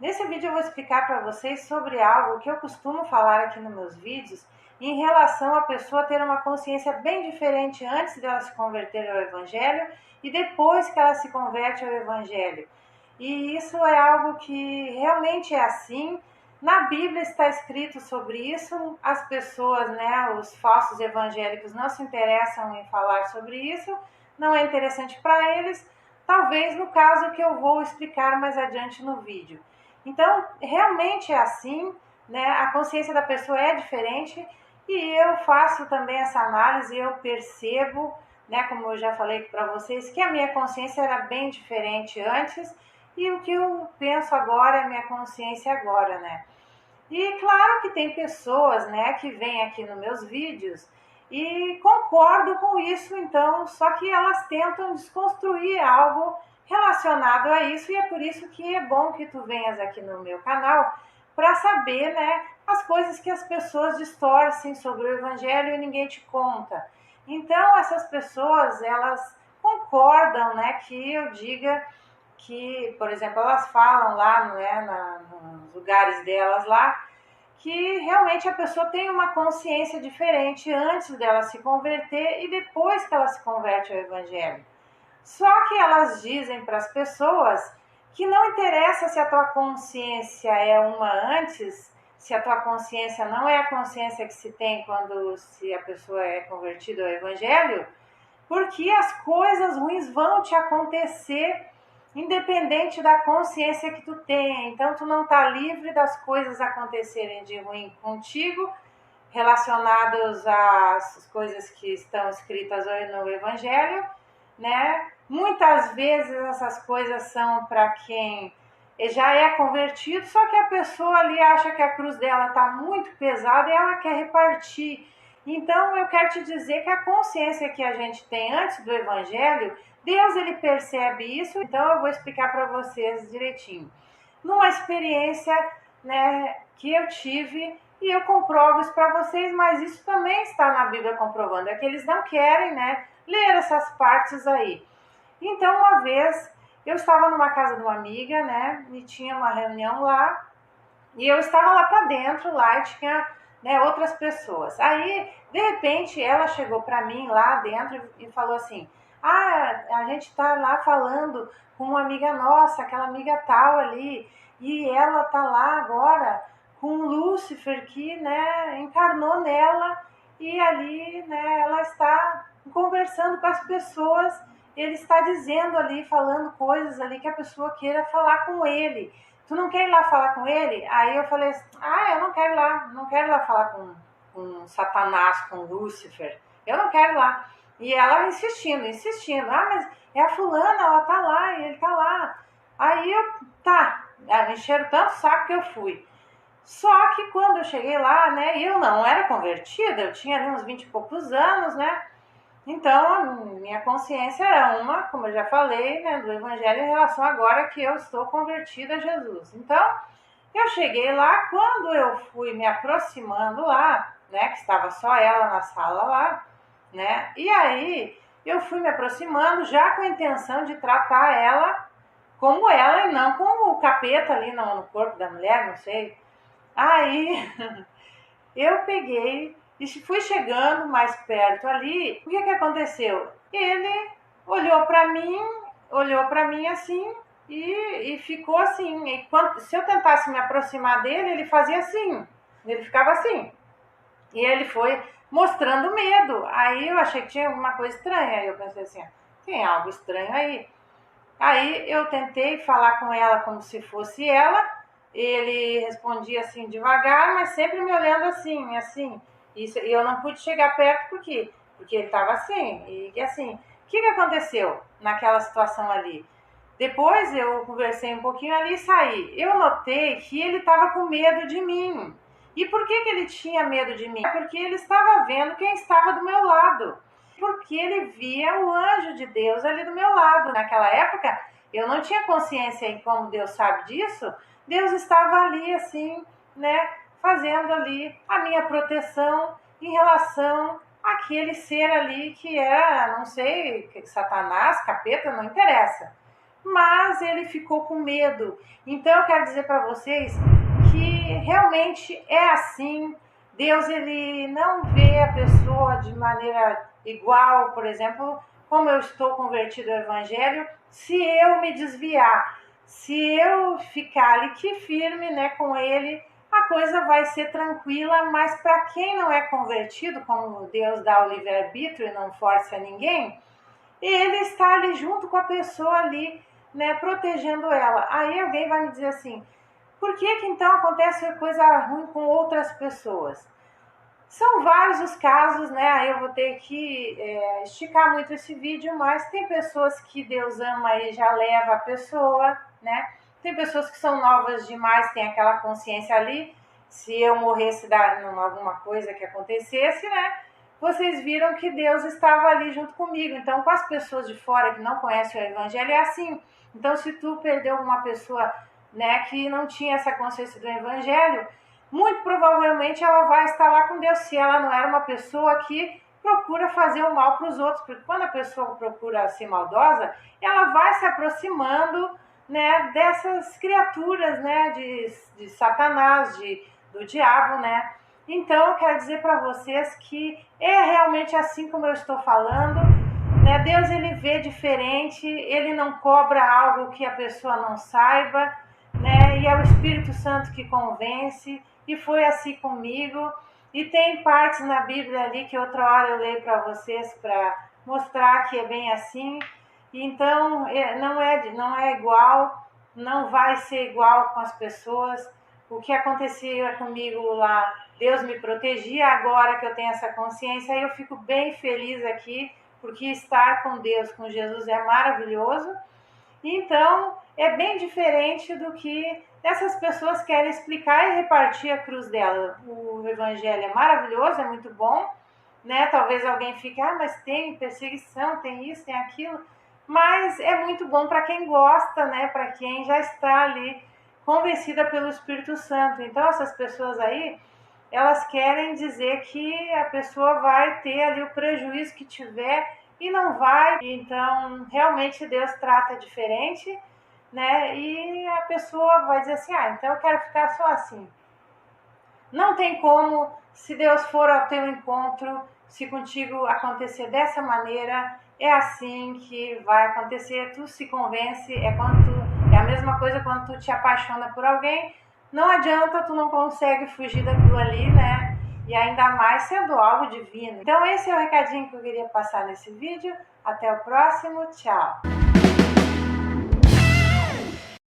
Nesse vídeo eu vou explicar para vocês sobre algo que eu costumo falar aqui nos meus vídeos em relação à pessoa ter uma consciência bem diferente antes dela se converter ao Evangelho e depois que ela se converte ao Evangelho. E isso é algo que realmente é assim. Na Bíblia está escrito sobre isso. As pessoas, os falsos evangélicos não se interessam em falar sobre isso, não é interessante para eles, talvez no caso que eu vou explicar mais adiante no vídeo. Então, realmente é assim, a consciência da pessoa é diferente e eu faço também essa análise, eu percebo, como eu já falei para vocês, que a minha consciência era bem diferente antes e o que eu penso agora é a minha consciência agora, E claro que tem pessoas, que vêm aqui nos meus vídeos e concordam com isso, então, só que elas tentam desconstruir algo relacionado a isso, e é por isso que é bom que tu venhas aqui no meu canal para saber, as coisas que as pessoas distorcem sobre o Evangelho e ninguém te conta. Então, essas pessoas, elas concordam, que eu diga que, por exemplo, elas falam lá, nos lugares delas lá, que realmente a pessoa tem uma consciência diferente antes dela se converter e depois que ela se converte ao Evangelho. Só que elas dizem para as pessoas que não interessa se a tua consciência é uma antes, se a tua consciência não é a consciência que se tem se a pessoa é convertida ao Evangelho, porque as coisas ruins vão te acontecer independente da consciência que tu tenha. Então tu não está livre das coisas acontecerem de ruim contigo, relacionadas às coisas que estão escritas no Evangelho, Muitas vezes essas coisas são para quem já é convertido, só que a pessoa ali acha que a cruz dela está muito pesada e ela quer repartir. Então eu quero te dizer que a consciência que a gente tem antes do Evangelho, Deus ele percebe isso, então eu vou explicar para vocês direitinho. Numa experiência que eu tive, e eu comprovo isso para vocês, mas isso também está na Bíblia comprovando, é que eles não querem ler essas partes aí. Então, uma vez, eu estava numa casa de uma amiga, e tinha uma reunião lá, e eu estava lá para dentro, lá, e tinha outras pessoas. Aí, de repente, ela chegou para mim lá dentro e falou assim: a gente está lá falando com uma amiga nossa, aquela amiga tal ali, e ela está lá agora com Lúcifer que encarnou nela, e ali ela está conversando com as pessoas. Ele está dizendo ali, falando coisas ali que a pessoa queira falar com ele. Tu não quer ir lá falar com ele? Aí eu falei assim, eu não quero ir lá, não quero ir lá falar com Satanás, com Lúcifer. Eu não quero ir lá. E ela insistindo, mas é a fulana, ela tá lá, e ele tá lá. Aí me encheram tanto o saco que eu fui. Só que quando eu cheguei lá, eu não era convertida, eu tinha ali uns 20 e poucos anos, Então, a minha consciência era uma, como eu já falei, do Evangelho em relação agora que eu estou convertida a Jesus. Então, eu cheguei lá, quando eu fui me aproximando lá, que estava só ela na sala lá, E aí, eu fui me aproximando já com a intenção de tratar ela como ela e não como o capeta ali no corpo da mulher, não sei. Aí, eu peguei e fui chegando mais perto ali. O que aconteceu? Ele olhou para mim assim e ficou assim. E se eu tentasse me aproximar dele, ele fazia assim. Ele ficava assim. E ele foi mostrando medo. Aí eu achei que tinha alguma coisa estranha. Aí eu pensei assim, tem algo estranho aí. Aí eu tentei falar com ela como se fosse ela. Ele respondia assim devagar, mas sempre me olhando assim, assim. E eu não pude chegar perto porque ele estava assim. E assim, o que aconteceu naquela situação ali? Depois eu conversei um pouquinho ali e saí. Eu notei que ele estava com medo de mim. E por que ele tinha medo de mim? Porque ele estava vendo quem estava do meu lado. Porque ele via o anjo de Deus ali do meu lado. Naquela época, eu não tinha consciência em como Deus sabe disso. Deus estava ali assim, fazendo ali a minha proteção em relação àquele ser ali que era, não sei, Satanás, capeta, não interessa. mas ele ficou com medo. Então eu quero dizer para vocês que realmente é assim. Deus, ele não vê a pessoa de maneira igual. Por exemplo, como eu estou convertido ao Evangelho, se eu me desviar, se eu ficar ali que firme, né, com ele, a coisa vai ser tranquila. Mas para quem não é convertido, como Deus dá o livre-arbítrio e não força ninguém, ele está ali junto com a pessoa ali, né, protegendo ela. Aí alguém vai me dizer assim, por que então acontece coisa ruim com outras pessoas? São vários os casos, né? Aí eu vou ter que esticar muito esse vídeo, mas tem pessoas que Deus ama e já leva a pessoa, né? Tem pessoas que são novas demais, tem aquela consciência ali, se eu morresse alguma coisa que acontecesse, né? Vocês viram que Deus estava ali junto comigo. Então, com as pessoas de fora que não conhecem o Evangelho, é assim. Então, se tu perdeu uma pessoa, né, que não tinha essa consciência do Evangelho, muito provavelmente ela vai estar lá com Deus, se ela não era uma pessoa que procura fazer o mal para os outros. Porque quando a pessoa procura ser maldosa, ela vai se aproximando, né, dessas criaturas, né, de Satanás, do diabo, né? Então eu quero dizer para vocês que é realmente assim como eu estou falando, né? Deus, ele vê diferente, ele não cobra algo que a pessoa não saiba, né? E é o Espírito Santo que convence, e foi assim comigo. E tem partes na Bíblia ali que outra hora eu leio para vocês para mostrar que é bem assim. Então não é igual, não vai ser igual com as pessoas. O que acontecia comigo lá, Deus me protegia. Agora que eu tenho essa consciência, eu fico bem feliz aqui, porque estar com Deus, com Jesus, é maravilhoso. Então, é bem diferente do que essas pessoas querem explicar e repartir a cruz dela. O Evangelho é maravilhoso, é muito bom, né? Talvez alguém fique, mas tem perseguição, tem isso, tem aquilo. Mas é muito bom para quem gosta, né? Para quem já está ali convencida pelo Espírito Santo. Então, essas pessoas aí, elas querem dizer que a pessoa vai ter ali o prejuízo que tiver e não vai. Então, realmente Deus trata diferente, né? E a pessoa vai dizer assim, então eu quero ficar só assim. Não tem como, se Deus for ao teu encontro, se contigo acontecer dessa maneira, é assim que vai acontecer. Tu se convence, é a mesma coisa quando tu te apaixona por alguém. Não adianta, tu não consegue fugir daquilo ali, né? E ainda mais sendo algo divino. Então esse é o recadinho que eu queria passar nesse vídeo. Até o próximo, tchau!